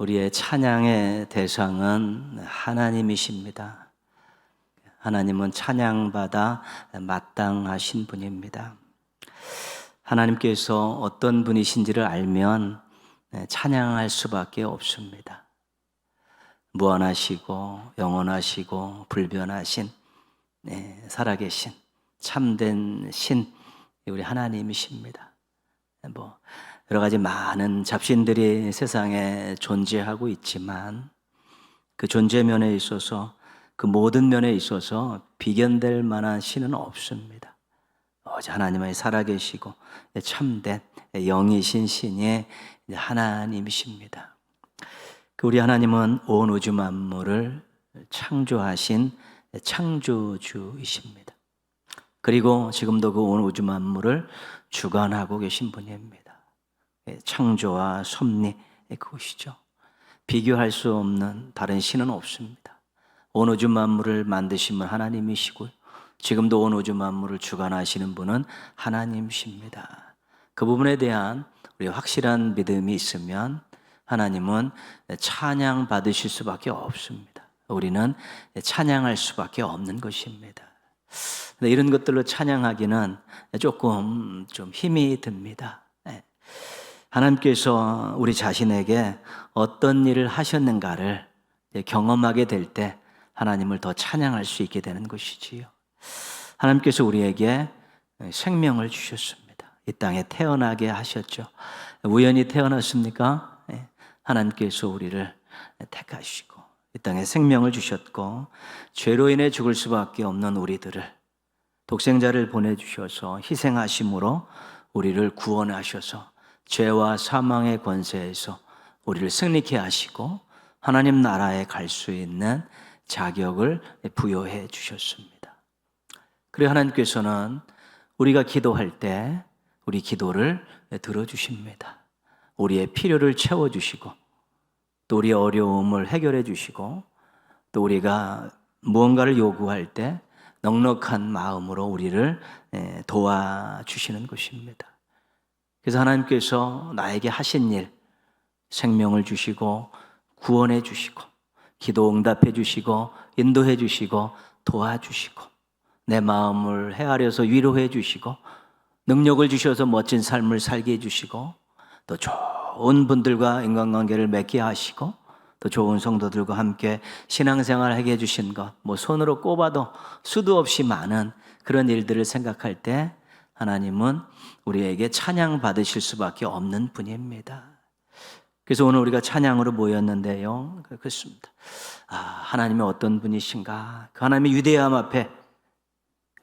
우리의 찬양의 대상은 하나님이십니다. 하나님은 찬양받아 마땅하신 분입니다. 하나님께서 어떤 분이신지를 알면 찬양할 수밖에 없습니다. 무한하시고 영원하시고 불변하신 살아계신 참된 신 우리 하나님이십니다. 여러 가지 많은 잡신들이 세상에 존재하고 있지만 그 존재면에 있어서 그 모든 면에 있어서 비견될 만한 신은 없습니다. 오직 하나님의 살아계시고 참된 영이신 신이 하나님이십니다. 우리 하나님은 온 우주 만물을 창조하신 창조주이십니다. 그리고 지금도 그 온 우주 만물을 주관하고 계신 분입니다. 창조와 섭리 그것이죠. 비교할 수 없는 다른 신은 없습니다. 온 우주 만물을 만드신 분 하나님이시고요. 지금도 온 우주 만물을 주관하시는 분은 하나님이십니다. 그 부분에 대한 우리 확실한 믿음이 있으면 하나님은 찬양 받으실 수밖에 없습니다. 우리는 찬양할 수밖에 없는 것입니다. 이런 것들로 찬양하기는 조금 좀 힘이 듭니다. 하나님께서 우리 자신에게 어떤 일을 하셨는가를 경험하게 될 때 하나님을 더 찬양할 수 있게 되는 것이지요. 하나님께서 우리에게 생명을 주셨습니다. 이 땅에 태어나게 하셨죠. 우연히 태어났습니까? 하나님께서 우리를 택하시고 이 땅에 생명을 주셨고 죄로 인해 죽을 수밖에 없는 우리들을 독생자를 보내주셔서 희생하심으로 우리를 구원하셔서 죄와 사망의 권세에서 우리를 승리케 하시고 하나님 나라에 갈 수 있는 자격을 부여해 주셨습니다. 그리고 하나님께서는 우리가 기도할 때 우리 기도를 들어주십니다. 우리의 필요를 채워주시고 또 우리의 어려움을 해결해 주시고 또 우리가 무언가를 요구할 때 넉넉한 마음으로 우리를 도와주시는 것입니다. 그래서 하나님께서 나에게 하신 일, 생명을 주시고 구원해 주시고 기도 응답해 주시고 인도해 주시고 도와주시고 내 마음을 헤아려서 위로해 주시고 능력을 주셔서 멋진 삶을 살게 해 주시고 또 좋은 분들과 인간관계를 맺게 하시고 또 좋은 성도들과 함께 신앙생활을 하게 해주신 것 손으로 꼽아도 수도 없이 많은 그런 일들을 생각할 때 하나님은 우리에게 찬양 받으실 수밖에 없는 분입니다. 그래서 오늘 우리가 찬양으로 모였는데요, 그렇습니다. 하나님이 어떤 분이신가? 그 하나님의 위대함 앞에,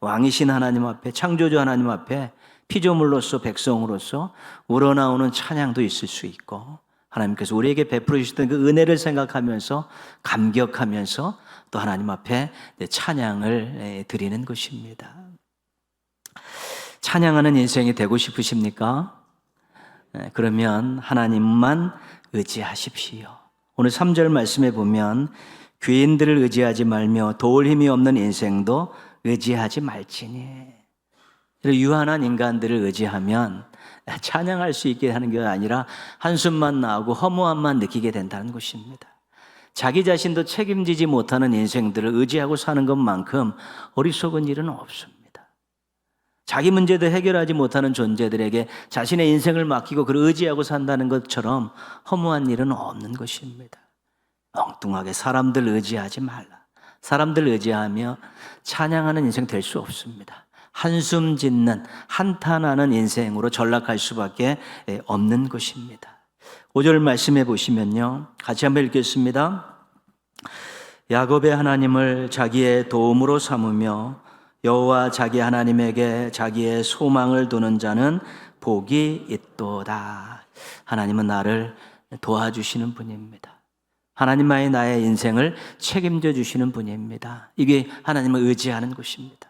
왕이신 하나님 앞에, 창조주 하나님 앞에 피조물로서 백성으로서 우러나오는 찬양도 있을 수 있고 하나님께서 우리에게 베풀어 주셨던 그 은혜를 생각하면서 감격하면서 또 하나님 앞에 찬양을 드리는 것입니다. 찬양하는 인생이 되고 싶으십니까? 그러면 하나님만 의지하십시오. 오늘 3절 말씀에 보면 귀인들을 의지하지 말며 도울 힘이 없는 인생도 의지하지 말지니. 유한한 인간들을 의지하면 찬양할 수 있게 하는 게 아니라 한숨만 나오고 허무함만 느끼게 된다는 것입니다. 자기 자신도 책임지지 못하는 인생들을 의지하고 사는 것만큼 어리석은 일은 없습니다. 자기 문제도 해결하지 못하는 존재들에게 자신의 인생을 맡기고 그를 의지하고 산다는 것처럼 허무한 일은 없는 것입니다. 엉뚱하게 사람들 의지하지 말라. 사람들 의지하며 찬양하는 인생 될 수 없습니다. 한숨 짓는 한탄하는 인생으로 전락할 수밖에 없는 것입니다. 5절 말씀해 보시면요, 같이 한번 읽겠습니다. 야곱의 하나님을 자기의 도움으로 삼으며 여호와 자기 하나님에게 자기의 소망을 두는 자는 복이 있도다. 하나님은 나를 도와주시는 분입니다. 하나님만이 나의 인생을 책임져 주시는 분입니다. 이게 하나님을 의지하는 것입니다.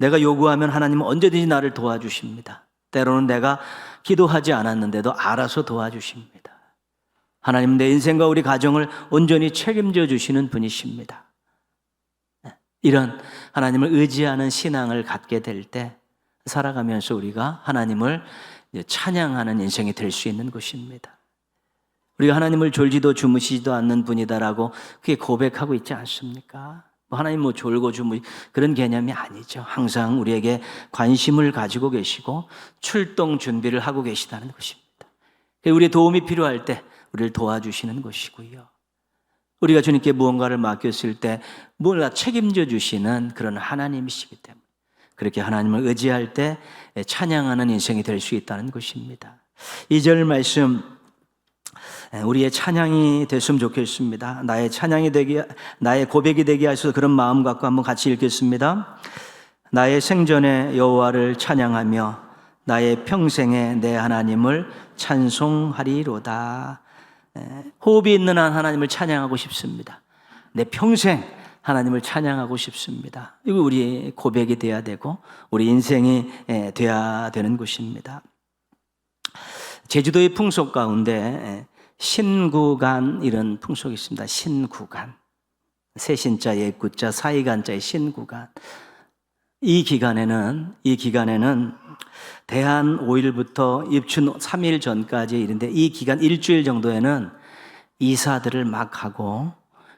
내가 요구하면 하나님은 언제든지 나를 도와주십니다. 때로는 내가 기도하지 않았는데도 알아서 도와주십니다. 하나님은 내 인생과 우리 가정을 온전히 책임져 주시는 분이십니다. 이런 하나님을 의지하는 신앙을 갖게 될 때 살아가면서 우리가 하나님을 찬양하는 인생이 될 수 있는 것입니다. 우리가 하나님을 졸지도 주무시지도 않는 분이다라고 그게 고백하고 있지 않습니까? 하나님 뭐 졸고 주무 그런 개념이 아니죠. 항상 우리에게 관심을 가지고 계시고 출동 준비를 하고 계시다는 것입니다. 우리의 도움이 필요할 때 우리를 도와주시는 것이고요. 우리가 주님께 무언가를 맡겼을 때 몰라 책임져 주시는 그런 하나님이시기 때문에 그렇게 하나님을 의지할 때 찬양하는 인생이 될 수 있다는 것입니다. 2절 말씀 우리의 찬양이 됐으면 좋겠습니다. 나의 찬양이 되게, 나의 고백이 되게 하셔서 그런 마음 갖고 한번 같이 읽겠습니다. 나의 생전에 여호와를 찬양하며 나의 평생에 내 하나님을 찬송하리로다. 호흡이 있는 한 하나님을 찬양하고 싶습니다. 내 평생 하나님을 찬양하고 싶습니다. 이거 우리의 고백이 돼야 되고 우리 인생이 돼야 되는 것입니다. 제주도의 풍속 가운데 신구간 이런 풍속이 있습니다. 신구간. 세신자 옛구자 사이간자의 신구간. 이 기간에는 대한 5일부터 입춘 3일 전까지 이른데 이 기간 일주일 정도에는 이사들을 막 하고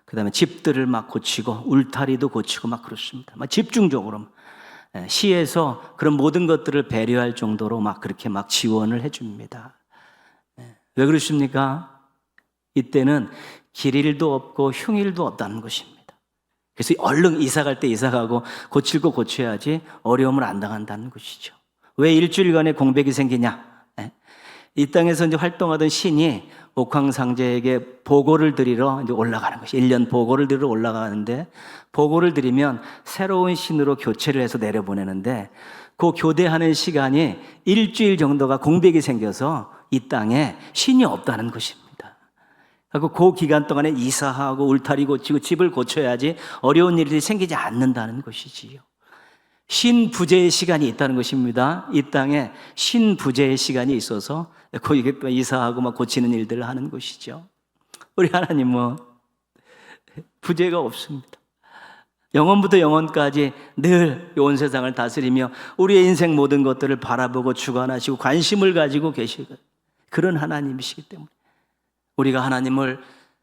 그다음에 집들을 막 고치고 울타리도 고치고 막 그렇습니다. 막 집중적으로 시에서 그런 모든 것들을 배려할 정도로 막 그렇게 막 지원을 해줍니다. 왜 그러십니까? 이때는 길일도 없고 흉일도 없다는 것입니다. 그래서 얼른 이사 갈 때 이사 가고 고칠 거 고쳐야지 어려움을 안 당한다는 것이죠. 왜 일주일간의 공백이 생기냐? 이 땅에서 이제 활동하던 신이 옥황상제에게 보고를 드리러 이제 올라가는 것이 1년 보고를 드리러 올라가는데 보고를 드리면 새로운 신으로 교체를 해서 내려보내는데 그 교대하는 시간이 일주일 정도가 공백이 생겨서 이 땅에 신이 없다는 것입니다. 그리고 그 기간 동안에 이사하고 울타리 고치고 집을 고쳐야지 어려운 일이 생기지 않는다는 것이지요. 신부제의 시간이 있다는 것입니다. 이 땅에 신부제의 시간이 있어서 거기 이사하고 막 고치는 일들을 하는 것이죠. 우리 하나님은 부제가 없습니다. 영원부터 영원까지 늘 온 세상을 다스리며 우리의 인생 모든 것들을 바라보고 주관하시고 관심을 가지고 계시고 그런 하나님이시기 때문에 우리가 하나님을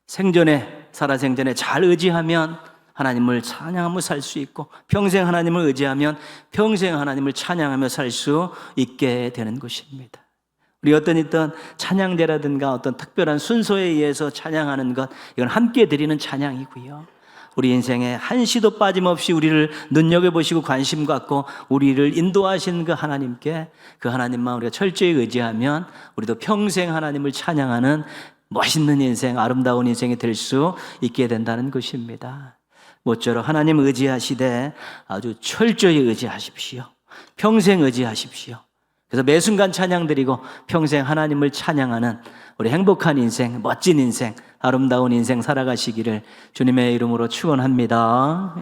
생전에 살아생전에 잘 의지하면 하나님을 찬양하며 살 수 있고 평생 하나님을 의지하면 평생 하나님을 찬양하며 살 수 있게 되는 것입니다. 우리 어떤 찬양대라든가 어떤 특별한 순서에 의해서 찬양하는 것 이건 함께 드리는 찬양이고요. 우리 인생에 한시도 빠짐없이 우리를 눈여겨보시고 관심 갖고 우리를 인도하시는 그 하나님께 그 하나님만 우리가 철저히 의지하면 우리도 평생 하나님을 찬양하는 멋있는 인생, 아름다운 인생이 될 수 있게 된다는 것입니다. 모쪼록 하나님 의지하시되 아주 철저히 의지하십시오. 평생 의지하십시오. 그래서 매 순간 찬양 드리고 평생 하나님을 찬양하는 우리 행복한 인생, 멋진 인생, 아름다운 인생 살아가시기를 주님의 이름으로 축원합니다.